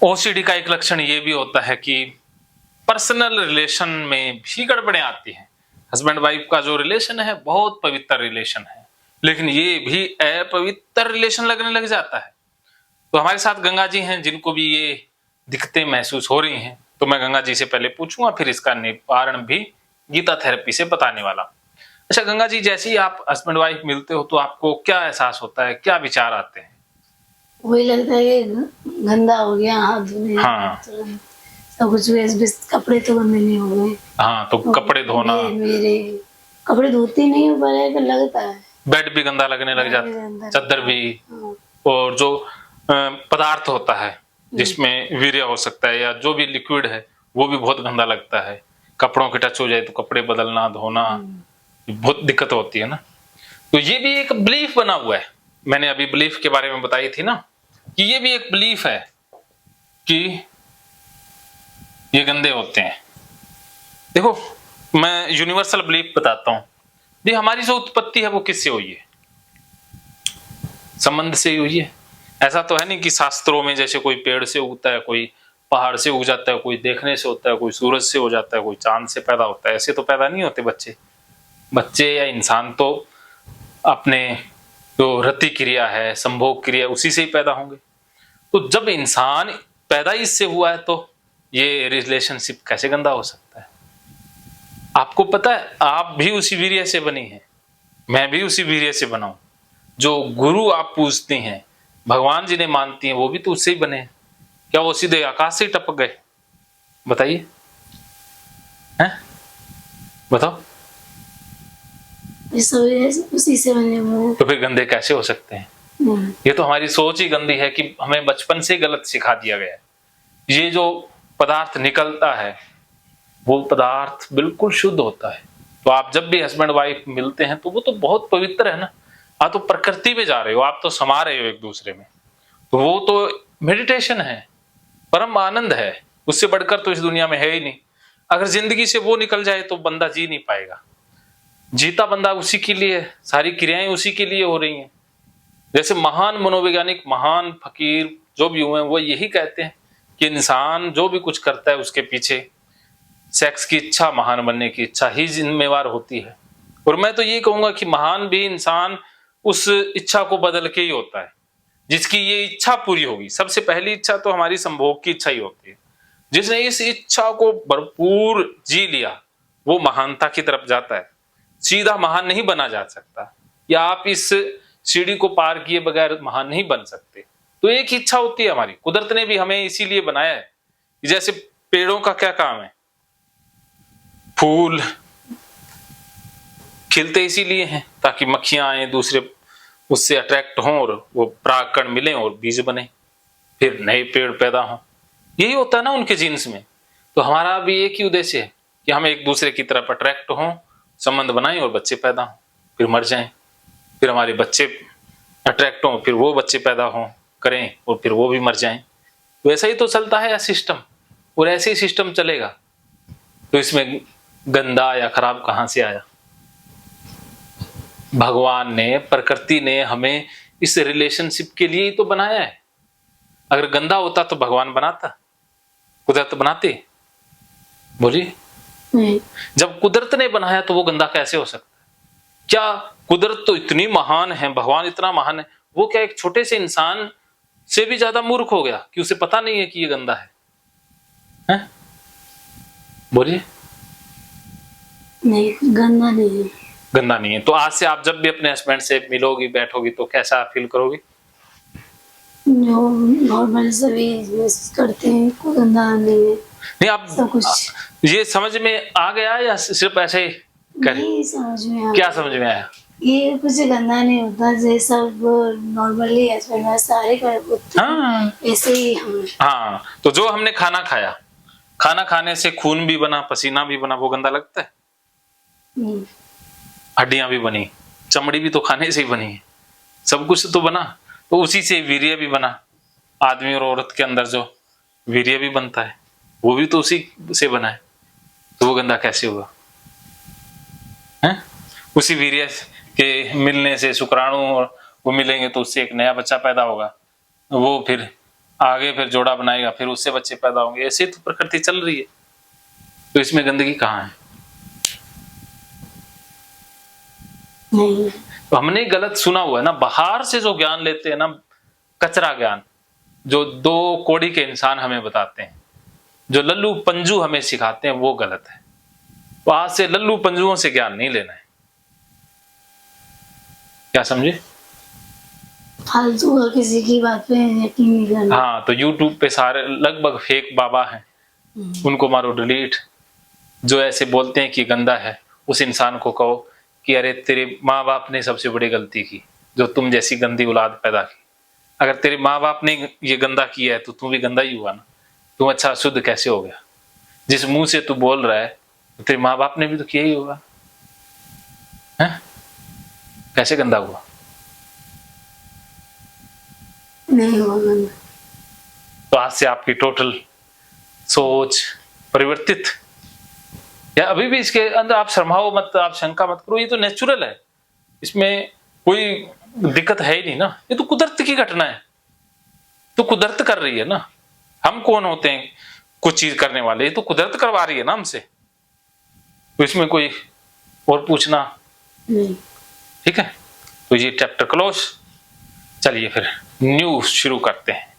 OCD का एक लक्षण ये भी होता है कि पर्सनल रिलेशन में भी गड़बड़ें आती हैं। हस्बैंड वाइफ का जो रिलेशन है बहुत पवित्र रिलेशन है, लेकिन ये भी अपवित्र रिलेशन लगने लग जाता है। तो हमारे साथ गंगा जी हैं जिनको भी ये दिक्कतें महसूस हो रही हैं, तो मैं गंगा जी से पहले पूछूंगा, फिर इसका निवारण भी गीता थेरेपी से बताने वाला। अच्छा गंगा जी, जैसे ही आप हस्बैंड वाइफ मिलते हो तो आपको क्या एहसास होता है, क्या विचार आते हैं? वही लगता है कि गंदा हो गया, हाथ धोने हाँ। तुरंत सब कुछ वेस्ट, कपड़े तो गंदे नहीं हो गए। हाँ, तो कपड़े धोना, मेरे कपड़े धोते नहीं हो पर तो लगता है बेड भी गंदा लगने लग जाता, चादर भी, और जो पदार्थ होता है जिसमें वीर्य हो सकता है या जो भी लिक्विड है वो भी बहुत गंदा लगता है। कपड़ों के टच हो जाए तो कपड़े बदलना, धोना, बहुत दिक्कत होती है ना। तो ये भी एक बिलीफ बना हुआ है। मैंने अभी बिलीफ के बारे में बताई थी ना, कि ये भी एक बिलीफ है कि ये गंदे होते हैं। देखो मैं यूनिवर्सल बिलीफ बताता हूं। ये हमारी जो उत्पत्ति है वो किससे हुई है? संबंध से ही हुई है। ऐसा तो है नहीं कि शास्त्रों में जैसे कोई पेड़ से उगता है, कोई पहाड़ से उग जाता है, कोई देखने से होता है, कोई सूरज से हो जाता है, कोई चांद से पैदा होता है। ऐसे तो पैदा नहीं होते बच्चे या इंसान तो अपने जो रति क्रिया है, संभोग क्रिया, उसी से ही पैदा होंगे। तो जब इंसान पैदा इससे हुआ है तो ये रिलेशनशिप कैसे गंदा हो सकता है? आपको पता है आप भी उसी वीर्य से बनी है, मैं भी उसी वीर्य से बना हूं। जो गुरु आप पूजते हैं, भगवान जिन्हें मानती हैं, वो भी तो उससे ही बने हैं। क्या वो सीधे आकाश से टपक गए? बताइए, हैं? बताओ। उसी से बने हुए, तो फिर गंदे कैसे हो सकते हैं? ये तो हमारी सोच ही गंदी है कि हमें बचपन से गलत सिखा दिया गया है। ये जो पदार्थ निकलता है वो पदार्थ बिल्कुल शुद्ध होता है। तो आप जब भी हस्बैंड वाइफ मिलते हैं तो वो तो बहुत पवित्र है ना। आप तो प्रकृति में जा रहे हो, आप तो समा रहे हो एक दूसरे में, तो वो तो मेडिटेशन है, परम आनंद है। उससे बढ़कर तो इस दुनिया में है ही नहीं। अगर जिंदगी से वो निकल जाए तो बंदा जी नहीं पाएगा। जीता बंदा उसी के लिए, सारी क्रियाएं उसी के लिए हो रही हैं। जैसे महान मनोवैज्ञानिक, महान फकीर जो भी हुए हैं, वो यही कहते हैं कि इंसान जो भी कुछ करता है उसके पीछे सेक्स की इच्छा, महान बनने की इच्छा ही जिम्मेवार होती है। और मैं तो ये कहूंगा कि महान भी इंसान उस इच्छा को बदल के ही होता है, जिसकी ये इच्छा पूरी होगी। सबसे पहली इच्छा तो हमारी संभोग की इच्छा ही होती है। जिसने इस इच्छा को भरपूर जी लिया वो महानता की तरफ जाता है। सीधा महान नहीं बना जा सकता, या आप इस सीढ़ी को पार किए बगैर महान नहीं बन सकते। तो एक इच्छा होती है हमारी। कुदरत ने भी हमें इसीलिए बनाया है। जैसे पेड़ों का क्या काम है? फूल खिलते इसीलिए हैं ताकि मक्खियां आए, दूसरे उससे अट्रैक्ट हों और वो परागकण मिले और बीज बने, फिर नए पेड़ पैदा हों। यही होता है ना उनके जीन्स में। तो हमारा भी एक ही उद्देश्य है कि हम एक दूसरे की तरफ अट्रैक्ट हों, संबंध बनाएं और बच्चे पैदा हों, फिर मर जाएं, फिर हमारे बच्चे अट्रैक्ट हों, फिर वो बच्चे पैदा हों करें और फिर वो भी मर जाएं। तो ऐसा ही तो चलता है सिस्टम, और ऐसे ही सिस्टम चलेगा। तो इसमें गंदा या खराब कहां से आया? भगवान ने, प्रकृति ने हमें इस रिलेशनशिप के लिए ही तो बनाया है। अगर गंदा होता तो भगवान बनाता? कुदरत बनाती? बोलिए। जब कुदरत ने बनाया तो वो गंदा कैसे हो सकता है? क्या कुदरत तो इतनी महान है, भगवान इतना महान है, वो क्या एक छोटे से इंसान से भी ज्यादा मूर्ख हो गया कि उसे पता नहीं है कि ये गंदा है? बोलिए। नहीं, गंदा नहीं है। गंदा नहीं है। तो आज से आप जब भी अपने हस्बैंड से मिलोगी, बैठोगी, तो कैसा फील करोगी? जो नॉर्मल सभी करते हैं, कोई गंदा नहीं है। नहीं, आप सब कुछ ये समझ में आ गया या सिर्फ ऐसे ही नहीं समझ में आया? क्या समझ में आया? ये कुछ गंदा नहीं होता, जैसे सब नॉर्मली हस्बैंड वाइफ सारे करते हैं, ऐसे ही हम। हाँ, तो जो हमने खाना खाया, खाना खाने से खून भी बना, पसीना भी बना, वो गंदा लगता है? हड्डियां भी बनी, चमड़ी भी तो खाने से ही बनी है, सब कुछ तो बना। तो उसी से वीर्य भी बना। आदमी और औरत के अंदर जो वीर्य भी बनता है वो भी तो उसी से बना है। तो वो गंदा कैसे हुआ? है? उसी वीर्य के मिलने से शुक्राणु वो मिलेंगे तो उससे एक नया बच्चा पैदा होगा। वो फिर आगे फिर जोड़ा बनाएगा, फिर उससे बच्चे पैदा होंगे, ऐसे तो प्रकृति चल रही है। तो इसमें गंदगी कहाँ है? नहीं। तो हमने गलत सुना हुआ है ना, बाहर से जो ज्ञान लेते हैं ना, कचरा ज्ञान, जो दो कौड़ी के इंसान हमें बताते हैं, जो लल्लू पंजू हमें सिखाते हैं, वो गलत है। तो आज से लल्लू पंजुओं से ज्ञान नहीं लेना है। क्या समझे? फालतू का किसी की बात पे यकीन नहीं करना। हाँ, तो YouTube पे सारे लगभग फेक बाबा हैं, उनको मारो डिलीट। जो ऐसे बोलते हैं कि गंदा है, उस इंसान को कहो कि अरे तेरे माँ बाप ने सबसे बड़ी गलती की, जो तुम जैसी गंदी औलाद पैदा की। अगर तेरे माँ बाप ने ये गंदा किया है तो तू भी गंदा ही हुआ ना। तू अच्छा शुद्ध कैसे हो गया? जिस मुंह से तू बोल रहा है, तो तेरे माँ बाप ने भी तो किया ही होगा, है? कैसे गंदा हुआ? नहीं हुआ गंदा। तो आज से आपकी टोटल सोच परिवर्तित, या अभी भी इसके अंदर आप शर्माओ मत, आप शंका मत करो, ये तो नेचुरल है, इसमें कोई दिक्कत है ही नहीं ना। ये तो कुदरत की घटना है, तो कुदरत कर रही है ना। हम कौन होते हैं कुछ चीज करने वाले? ये तो कुदरत करवा रही है ना हमसे, तो इसमें कोई और पूछना नहीं। ठीक है। तो ये चैप्टर क्लोज। चलिए फिर न्यू शुरू करते हैं।